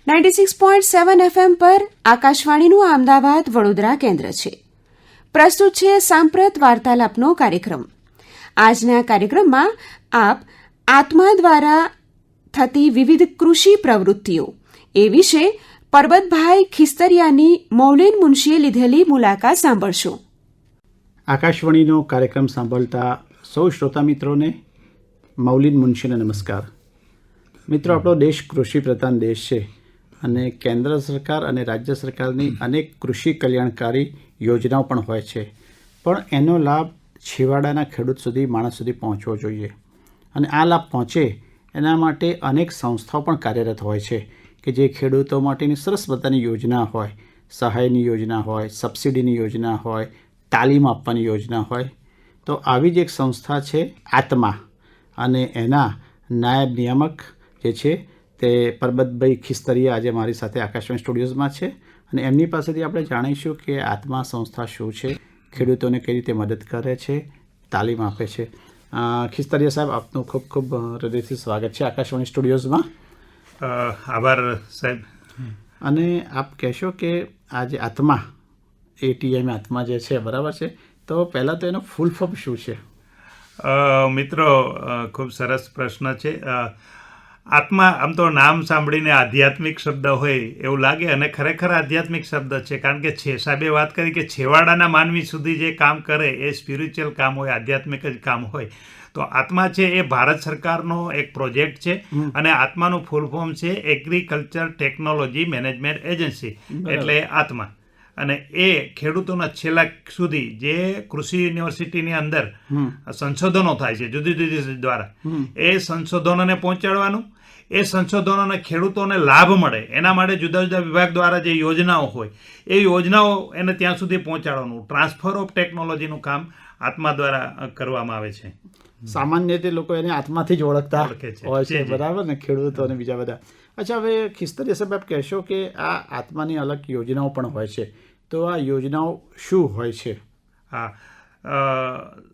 96.7 FM પર આકાશવાણીનું અમદાવાદ વડોદરા કેન્દ્ર છે. પ્રસ્તુત છે સાંપ્રત વાર્તાલાપનો કાર્યક્રમ. આજના કાર્યક્રમમાં આપ આત્મા દ્વારા થતી વિવિધ કૃષિ પ્રવૃત્તિઓ એ વિશે પરબતભાઈ ખિસ્તરિયાની મૌલીન મુનશીએ લીધેલી મુલાકાત સાંભળશો. આકાશવાણીનો કાર્યક્રમ સાંભળતા સૌ શ્રોતા મિત્રોને મૌલીન મુનશીને નમસ્કાર. મિત્રો, આપણો દેશ કૃષિ પ્રધાન દેશ છે અને કેન્દ્ર સરકાર અને રાજ્ય સરકારની અનેક કૃષિ કલ્યાણકારી યોજનાઓ પણ હોય છે, પણ એનો લાભ છેવાડાના ખેડૂત સુધી, માણસ સુધી પહોંચવો જોઈએ. અને આ લાભ પહોંચે એના માટે અનેક સંસ્થાઓ પણ કાર્યરત હોય છે કે જે ખેડૂતો માટેની સરસ મજાની યોજના હોય, સહાયની યોજના હોય, સબસિડીની યોજના હોય, તાલીમ આપવાની યોજના હોય. તો આવી જ એક સંસ્થા છે આત્મા, અને એના નાયબ નિયામક જે છે તે પરબતભાઈ ખિસ્તરિયા આજે મારી સાથે આકાશવાણી સ્ટુડિયોઝમાં છે, અને એમની પાસેથી આપણે જાણીશું કે આત્મા સંસ્થા શું છે, ખેડૂતોને કઈ રીતે મદદ કરે છે, તાલીમ આપે છે. ખિસ્તરિયા સાહેબ, આપનું ખૂબ ખૂબ હૃદયથી સ્વાગત છે આકાશવાણી સ્ટુડિયોઝમાં. આભાર સાહેબ. અને આપ કહેશો કે આ જે આત્મા ATM આત્મા જે છે, બરાબર છે, તો પહેલાં તો એનો ફૂલ ફોર્મ શું છે? મિત્રો, ખૂબ સરસ પ્રશ્ન છે. આત્મા આમ તો નામ સાંભળીને આધ્યાત્મિક શબ્દ હોય એવું લાગે, અને ખરેખર આધ્યાત્મિક શબ્દ છે, કારણ કે સાહેબે વાત કરી કે છેવાડાના માનવી સુધી જે કામ કરે એ સ્પિરિચ્યુઅલ કામ હોય, આધ્યાત્મિક જ કામ હોય. તો આત્મા છે એ ભારત સરકારનો એક પ્રોજેક્ટ છે, અને આત્માનું ફૂલ ફોર્મ છે એગ્રીકલ્ચર ટેકનોલોજી મેનેજમેન્ટ એજન્સી, એટલે આત્મા. અને એ ખેડૂતોના છેલ્લા સુધી જે કૃષિ યુનિવર્સિટીની અંદર સંશોધનો થાય છે જુદી જુદી દ્વારા, એ સંશોધનોને પહોંચાડવાનું, એ સંશોધનોને ખેડૂતોને લાભ મળે એના માટે જુદા જુદા વિભાગ દ્વારા જે યોજનાઓ હોય એ યોજનાઓ એને ત્યાં સુધી પહોંચાડવાનું, ટ્રાન્સફર ઓફ ટેકનોલોજીનું કામ આત્મા દ્વારા કરવામાં આવે છે. સામાન્ય રીતે લોકો એને આત્માથી જ ઓળખતા હોય છે, બરાબર ને, ખેડૂતો અને બીજા બધા. અચ્છા, હવે ખિસ્તરિયા સાહેબ, આપ કહેશો કે આ આત્માની અલગ યોજનાઓ પણ હોય છે, તો આ યોજનાઓ શું હોય છે? હા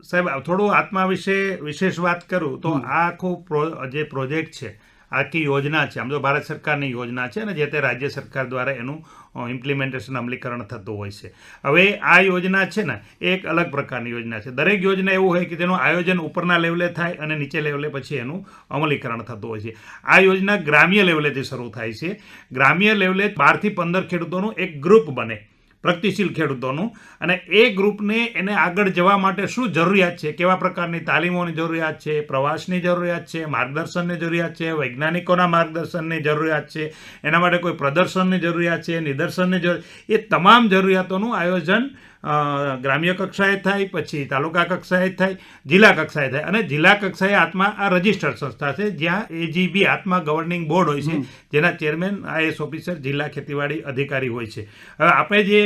સાહેબ, થોડું આત્મા વિશે વિશેષ વાત કરું તો આ આખું જે પ્રોજેક્ટ છે, આખી યોજના છે, આમ તો ભારત સરકારની યોજના છે, અને જે તે રાજ્ય સરકાર દ્વારા એનું ઇમ્પ્લિમેન્ટેશન, અમલીકરણ થતું હોય છે. હવે આ યોજના છે ને એ એક અલગ પ્રકારની યોજના છે. દરેક યોજના એવું હોય કે તેનું આયોજન ઉપરના લેવલે થાય અને નીચે લેવલે પછી એનું અમલીકરણ થતું હોય છે. આ યોજના ગ્રામ્ય લેવલેથી શરૂ થાય છે. ગ્રામ્ય લેવલે 12 થી 15 ખેડૂતોનું એક ગ્રુપ બને, પ્રગતિશીલ ખેડૂતોનું, અને એ ગ્રુપને એને આગળ જવા માટે શું જરૂરિયાત છે, કેવા પ્રકારની તાલીમોની જરૂરિયાત છે, પ્રવાસની જરૂરિયાત છે, માર્ગદર્શનની જરૂરિયાત છે, વૈજ્ઞાનિકોના માર્ગદર્શનની જરૂરિયાત છે, એના માટે કોઈ પ્રદર્શનની જરૂરિયાત છે, નિદર્શનની જરૂરિયાત, એ તમામ જરૂરિયાતોનું આયોજન ગ્રામ્ય કક્ષાએ થાય, પછી તાલુકા કક્ષાએ થાય, જિલ્લા કક્ષાએ થાય. અને જિલ્લા કક્ષાએ આત્મા આ રજિસ્ટર્ડ સંસ્થા છે, જ્યાં AGB આત્મા ગવર્નિંગ બોર્ડ હોય છે, જેના ચેરમેન IAS ઓફિસર, જિલ્લા ખેતીવાડી અધિકારી હોય છે. હવે આપણે જે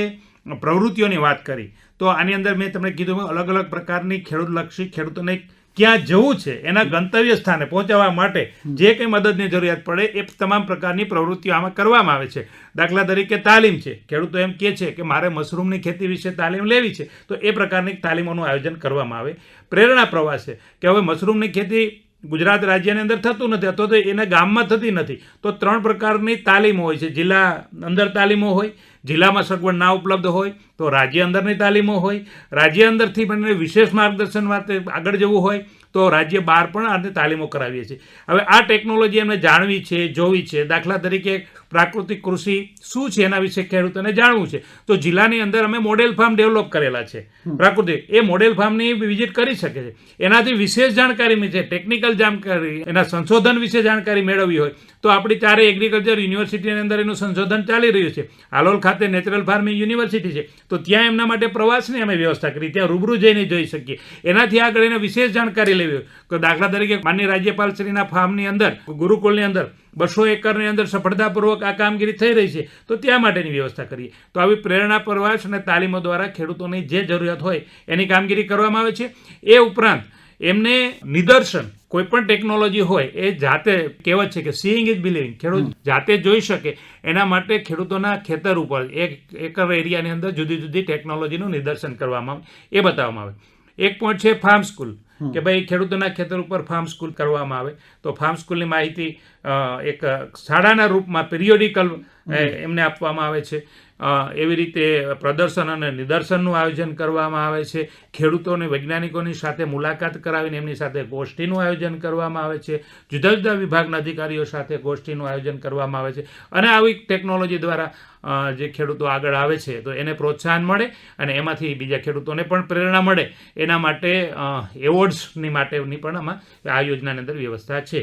પ્રવૃત્તિઓની વાત કરી તો આની અંદર મેં તમને કીધું અલગ અલગ પ્રકારની ખેડૂતલક્ષી, ખેડૂતોને ક્યાં જવું છે એના ગંતવ્ય સ્થાને પહોંચવા માટે જે કંઈ મદદની જરૂરિયાત પડે એ તમામ પ્રકારની પ્રવૃત્તિઓ આમાં કરવામાં આવે છે. દાખલા તરીકે તાલીમ છે, ખેડૂતો એમ કહે છે કે મારે મશરૂમની ખેતી વિશે તાલીમ લેવી છે, તો એ પ્રકારની તાલીમોનું આયોજન કરવામાં આવે. પ્રેરણા પ્રવાસ છે કે હવે મશરૂમની ખેતી ગુજરાત રાજ્યની અંદર થતું નથી, અથવા તો એના ગામમાં થતી નથી, તો 3 પ્રકારની તાલીમો હોય છે. જિલ્લા અંદર તાલીમો હોય, જિલ્લામાં સગવડ ના ઉપલબ્ધ હોય તો રાજ્ય અંદરની તાલીમો હોય, રાજ્ય અંદરથી પણ વિશેષ માર્ગદર્શન માટે આગળ જવું હોય તો રાજ્ય બહાર પણ આને તાલીમો કરાવીએ છીએ. હવે આ ટેકનોલોજી એમને જાણવી છે, જોવી છે. દાખલા તરીકે પ્રાકૃતિક કૃષિ શું છે એના વિશે ખેડૂતોને જાણવું છે, તો જિલ્લાની અંદર અમે મોડેલ ફાર્મ ડેવલપ કરેલા છે પ્રાકૃતિક. એ મોડેલ ફાર્મની વિઝિટ કરી શકે છે, એનાથી વિશેષ જાણકારી છે, ટેકનિકલ જાણકારી, એના સંશોધન વિશે જાણકારી મેળવવી હોય તો આપણી 4 એગ્રીકલ્ચર યુનિવર્સિટીની અંદર એનું સંશોધન ચાલી રહ્યું છે. હાલોલ ખાતે નેચરલ ફાર્મિંગ યુનિવર્સિટી છે, તો ત્યાં એમના માટે પ્રવાસની અમે વ્યવસ્થા કરી, ત્યાં રૂબરૂ જઈને જોઈ શકીએ. એનાથી આગળ એને વિશેષ જાણકારી લેવી હોય તો દાખલા તરીકે માનનીય રાજ્યપાલશ્રીના ફાર્મની અંદર, ગુરુકુળની અંદર 200 એકરની અંદર સફળતાપૂર્વક આ કામગીરી થઈ રહી છે, તો ત્યાં માટેની વ્યવસ્થા કરીએ. તો આવી પ્રેરણા પ્રવાસ અને તાલીમો દ્વારા ખેડૂતોની જે જરૂરિયાત હોય એની કામગીરી કરવામાં આવે છે. એ ઉપરાંત એમને નિદર્શન, કોઈ પણ ટેકનોલોજી હોય એ જાતે, કહેવત છે કે સીઈંગ ઇઝ બિલીવિંગ, ખેડૂત જાતે જોઈ શકે એના માટે ખેડૂતોના ખેતર ઉપર 1 એકર એરિયાની અંદર જુદી જુદી ટેકનોલોજીનું નિદર્શન કરવામાં આવે, એ બતાવવામાં આવે. એક પોઈન્ટ છે ફાર્મ સ્કૂલ, કે ભાઈ ખેડૂતોના ખેતર ઉપર ફાર્મ સ્કૂલ કરવામાં આવે, તો ફાર્મ સ્કૂલની માહિતી એક શાળાના રૂપમાં પિરિયોડિકલ એમને આપવામાં આવે છે. એવી રીતે પ્રદર્શન અને નિદર્શનનું આયોજન કરવામાં આવે છે. ખેડૂતોને વૈજ્ઞાનિકોની સાથે મુલાકાત કરાવીને એમની સાથે ગોષ્ઠીનું આયોજન કરવામાં આવે છે. જુદા જુદા વિભાગના અધિકારીઓ સાથે ગોષ્ઠીનું આયોજન કરવામાં આવે છે. અને આવી ટેકનોલોજી દ્વારા જે ખેડૂતો આગળ આવે છે તો એને પ્રોત્સાહન મળે અને એમાંથી બીજા ખેડૂતોને પણ પ્રેરણા મળે એના માટે એવોર્ડ્સની માટેની પણ આમાં આ યોજનાની અંદર વ્યવસ્થા છે.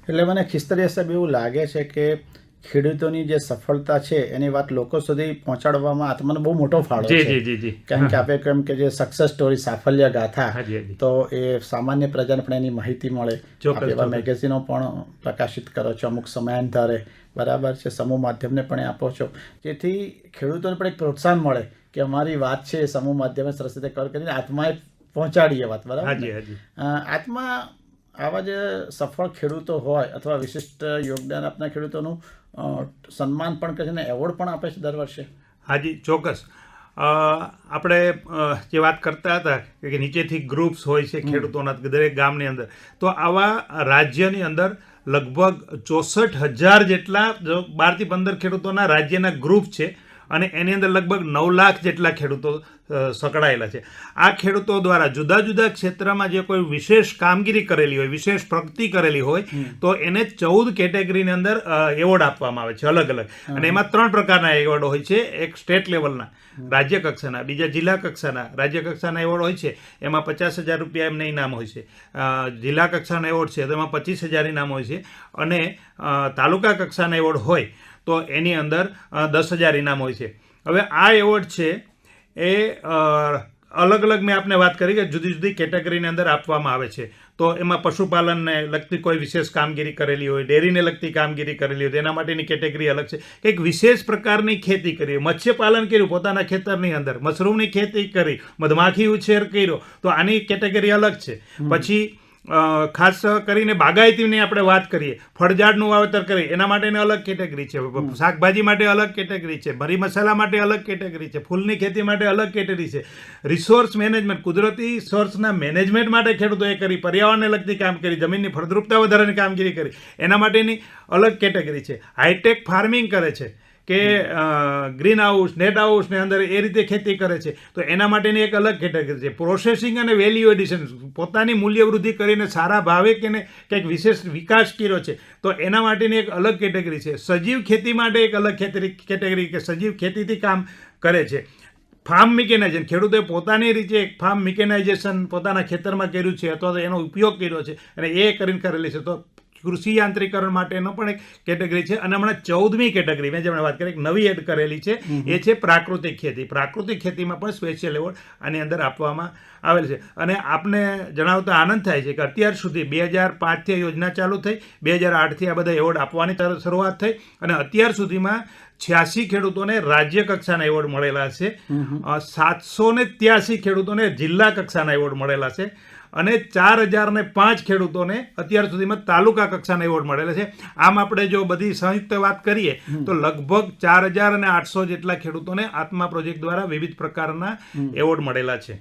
એટલે મને ખિસ્તરીયા સાહેબ એવું લાગે છે કે ખેડૂતોની જે સફળતા છે એની વાત લોકો સુધી પહોંચાડવામાં આત્માનો બહુ મોટો ફાળો છે. જી. કારણ કે આપણે કેમ કે જે સક્સેસ સ્ટોરી સાફલ્ય ગાથા તો એ સામાન્ય પ્રજાને પણ એની માહિતી મળે. એવા મેગેઝિનો પણ પ્રકાશિત કરો છો અમુક સમયાંતરે, બરાબર છે, સમૂહ માધ્યમને પણ આપો છો, જેથી ખેડૂતોને પણ એક પ્રોત્સાહન મળે કે અમારી વાત છે એ સમૂહ માધ્યમે સરસ રીતે કવર કરીને આત્માએ પહોંચાડીએ વાત, બરાબર. આત્મા આવા જે સફળ ખેડૂતો હોય અથવા વિશિષ્ટ યોગદાન આપનાર ખેડૂતોનું સન્માન પણ કરે છે અને એવોર્ડ પણ આપે છે દર વર્ષે. હાજી, ચોક્કસ. આપણે જે વાત કરતા હતા કે નીચેથી ગ્રુપ્સ હોય છે ખેડૂતોના દરેક ગામની અંદર, તો આવા રાજ્યની અંદર લગભગ 64,000 જેટલા 12 થી 15 ખેડૂતોના રાજ્યના ગ્રુપ છે અને એની અંદર લગભગ 9 લાખ જેટલા ખેડૂતો સંકળાયેલા છે. આ ખેડૂતો દ્વારા જુદા જુદા ક્ષેત્રમાં જે કોઈ વિશેષ કામગીરી કરેલી હોય, વિશેષ પ્રગતિ કરેલી હોય તો એને 14 કેટેગરીની અંદર એવોર્ડ આપવામાં આવે છે અલગ અલગ. અને એમાં 3 પ્રકારના એવોર્ડ હોય છે. એક સ્ટેટ લેવલના, રાજ્ય કક્ષાના, બીજા જિલ્લા કક્ષાના. રાજ્ય કક્ષાના એવોર્ડ હોય છે એમાં 50,000 રૂપિયા એમને ઇનામ હોય છે. જિલ્લા કક્ષાનો એવોર્ડ છે તો એમાં 25,000 ઇનામ હોય છે. અને તાલુકા કક્ષાના એવોર્ડ હોય તો એની અંદર 10,000 ઇનામ હોય છે. હવે આ એવોર્ડ છે એ અલગ અલગ મેં આપને વાત કરી કે જુદી જુદી કેટેગરીની અંદર આપવામાં આવે છે. તો એમાં પશુપાલનને લગતી કોઈ વિશેષ કામગીરી કરેલી હોય, ડેરીને લગતી કામગીરી કરેલી હોય તો એના માટેની કેટેગરી અલગ છે. કંઈક વિશેષ પ્રકારની ખેતી કરી, મત્સ્યપાલન કર્યું પોતાના ખેતરની અંદર, મશરૂમની ખેતી કરી, મધમાખી ઉછેર કર્યો તો આની કેટેગરી અલગ છે. પછી ખાસ કરીને બાગાયતીની આપણે વાત કરીએ, ફળઝાડનું વાવેતર કરીએ એના માટેની અલગ કેટેગરી છે, શાકભાજી માટે અલગ કેટેગરી છે, મરી મસાલા માટે અલગ કેટેગરી છે, ફૂલની ખેતી માટે અલગ કેટેગરી છે, રિસોર્સ મેનેજમેન્ટ, કુદરતી રિસોર્સના મેનેજમેન્ટ માટે ખેડૂતોએ કરી, પર્યાવરણને લગતી કામ કરી, જમીનની ફળદ્રુપતા વધારવાની કામગીરી કરી એના માટેની અલગ કેટેગરી છે. હાઈટેક ફાર્મિંગ કરે છે કે ગ્રીન હાઉસ, નેટ હાઉસની અંદર એ રીતે ખેતી કરે છે તો એના માટેની એક અલગ કેટેગરી છે. પ્રોસેસિંગ અને વેલ્યુ એડિશન, પોતાની મૂલ્ય વૃદ્ધિ કરીને સારા ભાવે કે કંઈક વિશેષ વિકાસ કર્યો છે તો એના માટેની એક અલગ કેટેગરી છે. સજીવ ખેતી માટે એક અલગ કેટેગરી કે સજીવ ખેતીથી કામ કરે છે. ફાર્મ મિકેનાઇઝેશન, ખેડૂતોએ પોતાની રીતે ફાર્મ મિકેનાઇઝેશન પોતાના ખેતરમાં કર્યું છે અથવા તો એનો ઉપયોગ કર્યો છે અને એ કરીને કરેલી છે તો કૃષિ યાંત્રિકરણ માટેનો પણ એક કેટેગરી છે. અને હમણાં 14મી કેટેગરી મેં જેમણે વાત કરી એક નવી એડ કરેલી છે એ છે પ્રાકૃતિક ખેતી. પ્રાકૃતિક ખેતીમાં પણ સ્પેશિયલ એવોર્ડ આની અંદર આપવામાં આવેલ છે. અને આપને જણાવતા આનંદ થાય છે કે અત્યાર સુધી 2005થી યોજના ચાલુ થઈ, 2008થી આ બધા એવોર્ડ આપવાની શરૂઆત થઈ અને અત્યાર સુધીમાં 86 ખેડૂતોને રાજ્ય કક્ષાના એવોર્ડ મળેલા છે, 783 ખેડૂતોને જિલ્લા કક્ષાના એવોર્ડ મળેલા છે અને 4,005 ખેડૂતોને અત્યાર સુધીમાં તાલુકા કક્ષાના એવોર્ડ મળેલા છે. આમ આપણે જો બધી સંયુક્ત વાત કરીએ તો લગભગ 4,800 જેટલા ખેડૂતોને આત્મા પ્રોજેક્ટ દ્વારા વિવિધ પ્રકારના એવોર્ડ મળેલા છે.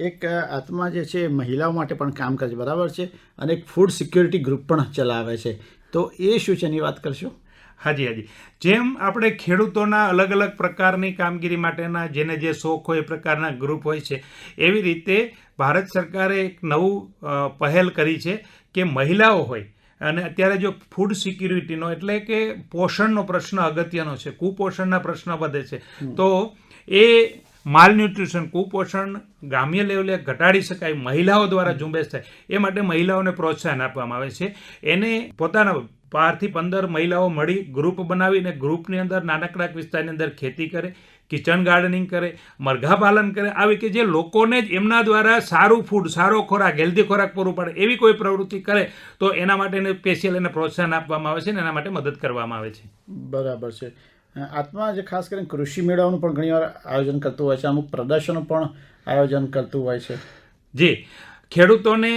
એક આત્મા જે છે મહિલાઓ માટે પણ કામ કરે છે, બરાબર છે, અને એક ફૂડ સિક્યોરિટી ગ્રુપ પણ ચલાવે છે, તો એ શું છે એની વાત કરશો? હાજી. જેમ આપણે ખેડૂતોના અલગ અલગ પ્રકારની કામગીરી માટેના જેને જે શોખ હોય એ પ્રકારના ગ્રુપ હોય છે, એવી રીતે ભારત સરકારે એક નવું પહેલ કરી છે કે મહિલાઓ હોય અને અત્યારે જો ફૂડ સિક્યુરિટીનો એટલે કે પોષણનો પ્રશ્ન અગત્યનો છે, કુપોષણના પ્રશ્ન વધે છે તો એ માલન્યુટ્રિશન, કુપોષણ ગ્રામ્ય લેવલે ઘટાડી શકાય, મહિલાઓ દ્વારા ઝુંબેશ થાય એ માટે મહિલાઓને પ્રોત્સાહન આપવામાં આવે છે. એને પોતાના 12 થી 15 મહિલાઓ મળી ગ્રુપ બનાવીને ગ્રુપની અંદર નાનકડા વિસ્તારની અંદર ખેતી કરે, કિચન ગાર્ડનિંગ કરે, મરઘા પાલન કરે, આવી કે જે લોકોને જ એમના દ્વારા સારું ફૂડ, સારો ખોરાક, હેલ્ધી ખોરાક પૂરું પાડે એવી કોઈ પ્રવૃત્તિ કરે તો એના માટે સ્પેશિયલ એને પ્રોત્સાહન આપવામાં આવે છે અને એના માટે મદદ કરવામાં આવે છે. બરાબર છે. આત્મા જે ખાસ કરીને કૃષિ મેળાઓનું પણ ઘણીવાર આયોજન કરતું હોય છે, અમુક પ્રદર્શનો પણ આયોજન કરતું હોય છે. જી, ખેડૂતોને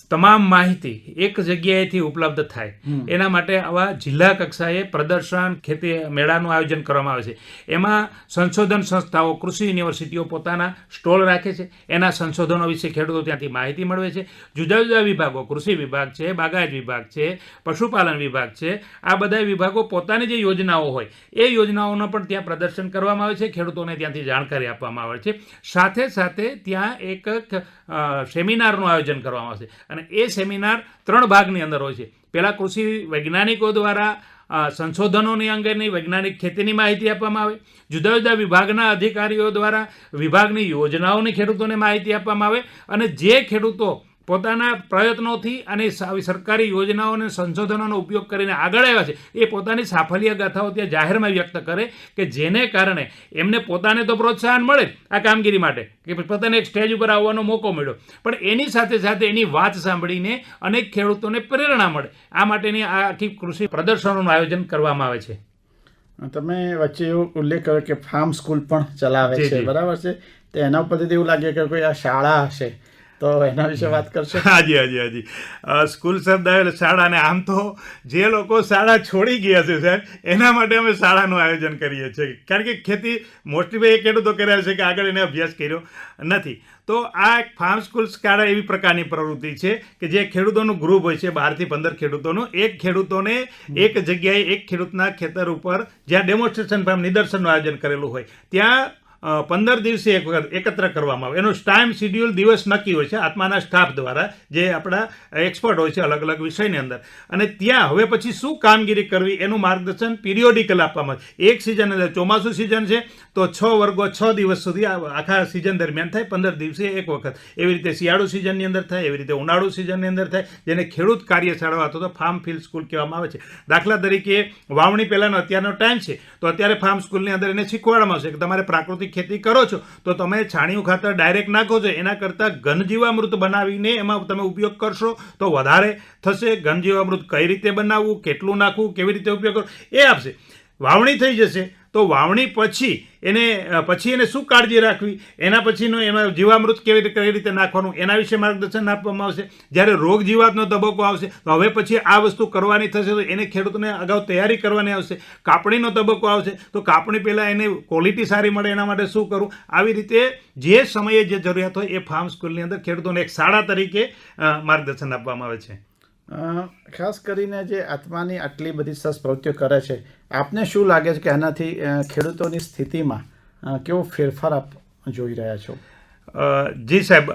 તમામ માહિતી એક જગ્યાએથી ઉપલબ્ધ થાય એના માટે આવા જિલ્લા કક્ષાએ પ્રદર્શન ખેતી મેળાનું આયોજન કરવામાં આવે છે. એમાં સંશોધન સંસ્થાઓ, કૃષિ યુનિવર્સિટીઓ પોતાના સ્ટોલ રાખે છે. એના સંશોધનો વિશે ખેડૂતો ત્યાંથી માહિતી મેળવે છે. જુદા જુદા વિભાગો, કૃષિ વિભાગ છે, બાગાયત વિભાગ છે, પશુપાલન વિભાગ છે, આ બધા વિભાગો પોતાની જે યોજનાઓ હોય એ યોજનાઓનો પણ ત્યાં પ્રદર્શન કરવામાં આવે છે. ખેડૂતોને ત્યાંથી જાણકારી આપવામાં આવે છે. સાથે સાથે ત્યાં એક સેમિનારનું આયોજન કરવામાં આવે છે અને એ સેમિનાર 3 ભાગની અંદર હોય છે. પહેલાં કૃષિ વૈજ્ઞાનિકો દ્વારા સંશોધનોની અંગેની વૈજ્ઞાનિક ખેતીની માહિતી આપવામાં આવે. જુદા જુદા વિભાગના અધિકારીઓ દ્વારા વિભાગની યોજનાઓની ખેડૂતોને માહિતી આપવામાં આવે અને જે ખેડૂતો પોતાના પ્રયત્નોથી અને સરકારી યોજનાઓ અને સંશોધનોનો ઉપયોગ કરીને આગળ આવ્યા છે એ પોતાની સાફલ્ય ગાથાઓ ત્યાં જાહેરમાં વ્યક્ત કરે કે જેને કારણે એમને પોતાને તો પ્રોત્સાહન મળે આ કામગીરી માટે કે પોતાને એક સ્ટેજ ઉપર આવવાનો મોકો મળ્યો, પણ એની સાથે સાથે એની વાત સાંભળીને અનેક ખેડૂતોને પ્રેરણા મળે. આ માટેની આ આખી કૃષિ પ્રદર્શનોનું આયોજન કરવામાં આવે છે. તમે વચ્ચે એવો ઉલ્લેખ કર્યો કે ફાર્મ સ્કૂલ પણ ચલાવે છે, બરાબર છે? તો એના ઉપરથી એવું લાગે કે કોઈ આ શાળા હશે, તો એના વિશે વાત કરશો? હાજી. સ્કૂલ શબ્દ આવે શાળા, અને આમ તો જે લોકો શાળા છોડી ગયા છે સાહેબ એના માટે અમે શાળાનું આયોજન કરીએ છીએ. કારણ કે ખેતી મોસ્ટલી એ ખેડૂતો કર્યા છે કે આગળ એને અભ્યાસ કર્યો નથી. તો આ એક ફાર્મ સ્કૂલ શાળા એવી પ્રકારની પ્રવૃત્તિ છે કે જે ખેડૂતોનું ગ્રુપ હોય છે, 12 થી 15 ખેડૂતોનું. એક ખેડૂતોને એક જગ્યાએ એક ખેડૂતના ખેતર ઉપર જ્યાં ડેમોન્સ્ટ્રેશન ફાર્મ નિદર્શનનું આયોજન કરેલું હોય ત્યાં 15 દિવસે એક વખત એકત્ર કરવામાં આવે. એનો ટાઈમ શિડ્યુલ દિવસ નક્કી હોય છે આત્માના સ્ટાફ દ્વારા, જે આપણા એક્સપર્ટ હોય છે અલગ અલગ વિષયની અંદર. અને ત્યાં હવે પછી શું કામગીરી કરવી એનું માર્ગદર્શન પિરિયોડિકલ આપવામાં આવે. એક સિઝન અંદર ચોમાસું સિઝન છે તો 6 વર્ગો 6 દિવસ સુધી આખા સિઝન દરમિયાન થાય, 15 દિવસે એક વખત. એવી રીતે શિયાળુ સિઝનની અંદર થાય, એવી રીતે ઉનાળુ સિઝનની અંદર થાય, જેને ખેડૂત કાર્યશાળાઓ અથવા તો ફાર્મ ફિલ્ડ સ્કૂલ કહેવામાં આવે છે. દાખલા તરીકે વાવણી પહેલાંનો અત્યારનો ટાઈમ છે તો અત્યારે ફાર્મ સ્કૂલની અંદર એને શીખવાડવામાં આવશે કે તમારે પ્રાકૃતિક ખેતી કરો છો તો તમે છાણિયું ખાતર ડાયરેક્ટ નાખો છો, એના કરતાં ઘનજીવામૃત બનાવીને એમાં તમે ઉપયોગ કરશો તો વધારે થશે. ઘનજીવામૃત કઈ રીતે બનાવવું, કેટલું નાખવું, કેવી રીતે ઉપયોગ કરવો એ આપશે. વાવણી થઈ જશે તો વાવણી પછી એને શું કાળજી રાખવી, એના પછીનો એમાં જીવામૃત કઈ રીતે નાખવાનું એના વિશે માર્ગદર્શન આપવામાં આવશે. જ્યારે રોગ જીવાતનો તબક્કો આવશે તો હવે પછી આ વસ્તુ કરવાની થશે તો એને ખેડૂતને અગાઉ તૈયારી કરવાની આવશે. કાપણીનો તબક્કો આવશે તો કાપણી પહેલાં એને ક્વોલિટી સારી મળે એના માટે શું કરવું. આવી રીતે જે સમયે જે જરૂરિયાત હોય એ ફાર્મ સ્કૂલની અંદર ખેડૂતોને એક શાળા તરીકે માર્ગદર્શન આપવામાં આવે છે. ખાસ કરીને જે આત્માની આટલી બધી સરસ પ્રવૃત્તિઓ કરે છે, આપને શું લાગે છે કે આનાથી ખેડૂતોની સ્થિતિમાં કેવો ફેરફાર આપ જોઈ રહ્યા છો? જી સાહેબ,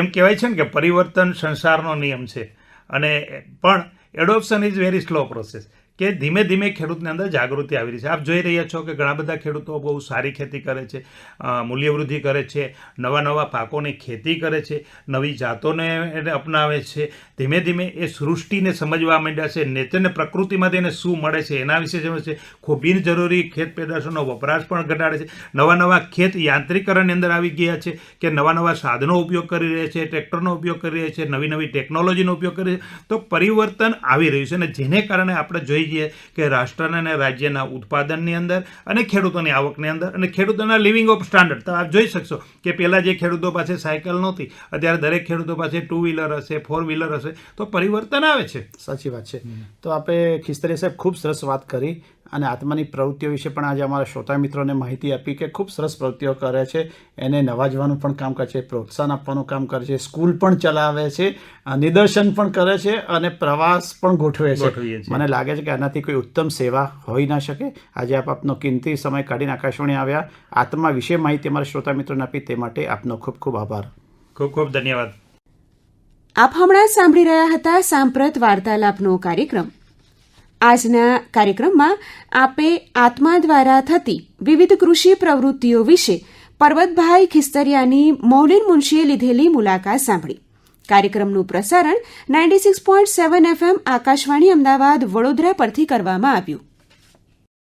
એમ કહેવાય છે ને કે પરિવર્તન સંસારનો નિયમ છે, અને પણ adoption is very slow process, કે ધીમે ધીમે ખેડૂતની અંદર જાગૃતિ આવી રહી છે. આપ જોઈ રહ્યા છો કે ઘણા બધા ખેડૂતો બહુ સારી ખેતી કરે છે, મૂલ્યવૃદ્ધિ કરે છે, નવા પાકોની ખેતી કરે છે, નવી જાતોને એને અપનાવે છે. ધીમે ધીમે એ સૃષ્ટિને સમજવા માંડ્યા છે, નેચરને પ્રકૃતિમાંથી એને શું મળે છે એના વિશે સમજે છે. ખૂબ બિનજરૂરી ખેત પેદાશોનો વપરાશ પણ ઘટાડે છે. નવા ખેત યાંત્રિકરણની અંદર આવી ગયા છે કે નવા સાધનો ઉપયોગ કરી રહ્યા છે, ટ્રેક્ટરનો ઉપયોગ કરી રહ્યા છે, નવી ટેકનોલોજીનો ઉપયોગ કરી રહ્યા છે. તો પરિવર્તન આવી રહ્યું છે, અને જેને કારણે આપણે જોઈએ કે રાષ્ટ્રના અને રાજ્યના ઉત્પાદનની અંદર અને ખેડૂતોની આવકની અંદર અને ખેડૂતોના લિવિંગ ઓફ સ્ટાન્ડર્ડ. તો આપ જોઈ શકશો કે પહેલાં જે ખેડૂતો પાસે સાયકલ નહોતી, અત્યારે દરેક ખેડૂતો પાસે 2 વ્હીલર હશે, 4 વ્હીલર હશે. તો પરિવર્તન આવે છે. સાચી વાત છે. તો આપણે ખિસ્તરી સાહેબ ખૂબ સરસ વાત કરી અને આત્માની પ્રવૃત્તિઓ વિશે પણ આજે અમારા શ્રોતા મિત્રોને માહિતી આપી કે ખૂબ સરસ પ્રવૃત્તિઓ કરે છે. એને નવાજવાનું પણ કામ કરે છે, પ્રોત્સાહન આપવાનું કામ કરે છે, સ્કૂલ પણ ચલાવે છે, નિદર્શન પણ કરે છે અને પ્રવાસ પણ ગોઠવે છે. મને લાગે છે કે આનાથી કોઈ ઉત્તમ સેવા હોઈ ના શકે. આજે આપનો કિંમતી સમય કાઢીને આકાશવાણી આવ્યા, આત્મા વિશે માહિતી અમારા શ્રોતા મિત્રોને આપી તે માટે આપનો ખૂબ ખૂબ આભાર. ખૂબ ધન્યવાદ. આપ હમણાં સાંભળી રહ્યા હતા સાંપ્રત વાર્તાલાપનો કાર્યક્રમ. આજના કાર્યક્રમમાં આપે આત્મા દ્વારા થતી વિવિધ કૃષિ પ્રવૃત્તિઓ વિશે પર્વતભાઈ ખિસ્તરિયાની મૌલિન મુનશીએ લીધેલી મુલાકાત સાંભળી. કાર્યક્રમનું પ્રસારણ 96.7 FM આકાશવાણી અમદાવાદ વડોદરા પરથી કરવામાં આવ્યું.